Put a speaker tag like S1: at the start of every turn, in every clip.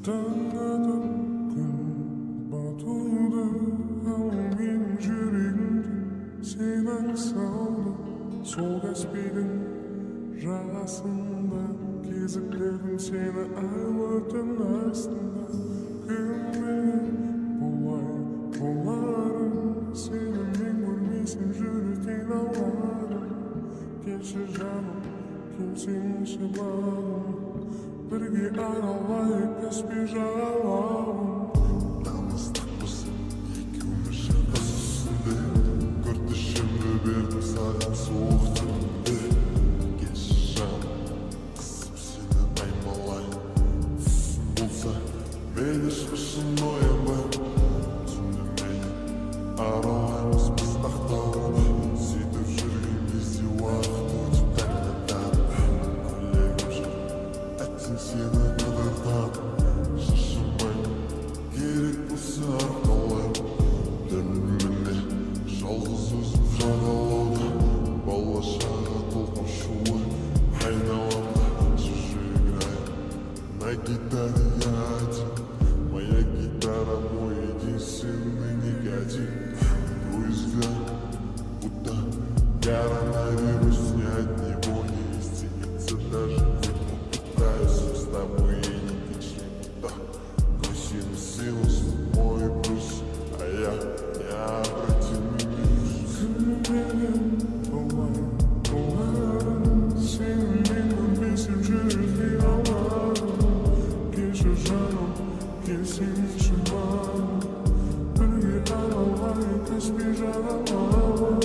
S1: Таң атып күн батуды, ал менің жүрегімде сен ән салды. Сол Каспийдің жағасында кезіктірдім сені айлы түн астында. Кім білген боларын, сені мен көрмесем жүрек қиналады. Келші жаным, келсеңші бағым, бірге аралайық Каспий жағалауын.
S2: Намыстықпыз екеуміз жартас үстінде, көрді ішімді бердім саған суық түнде. Келші жаным, қысып сені аймалайын, түсім болса мен ешқашан оянбаймын. Түнімен аралаймыз біз ақтауды, сөйтіп жүрген кезде уақыт өтіп таңдатады. Көйлегім жүр әттең сені қыдыртады, шашылмай керек болса арқалаймын. Түніменде жалғыз өзім жағалауда, бала-шаға толқын шулы айналамда жүрегім. На гитаре я один, моя гитара мой единственный негатив. Твой взгляд будто коронавирус, ни от него не исцелиться. Даже пытаюсь с тобой идентичный, будто крысиный силус мой плюс, а я необратимый минус.
S1: Кім білген боларын, сені мен көрмесем жүрек қиналады. Келші жаным, келсеңші бағым, бірге аралайық Каспий жағалауын.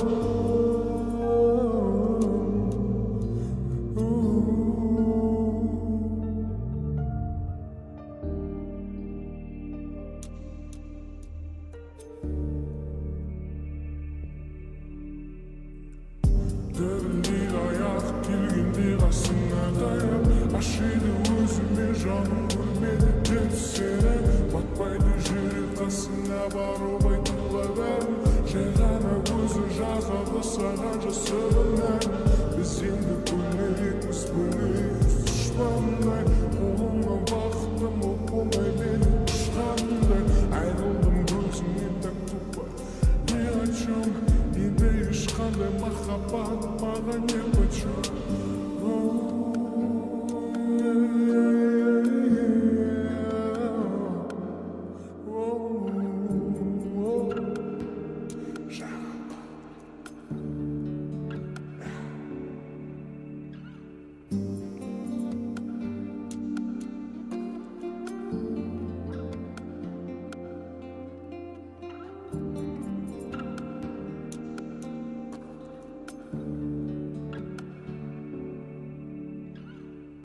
S1: Дірілдейді аяқ келгенде қасыңа таяп, ашиды өзіме жаным көрмеді деді сені. Батпайды жүрек қасыңа барып айтуға бәрін, жай ғана көзі жазады саған жасырын ән. Біз енді бөлек дұшпандай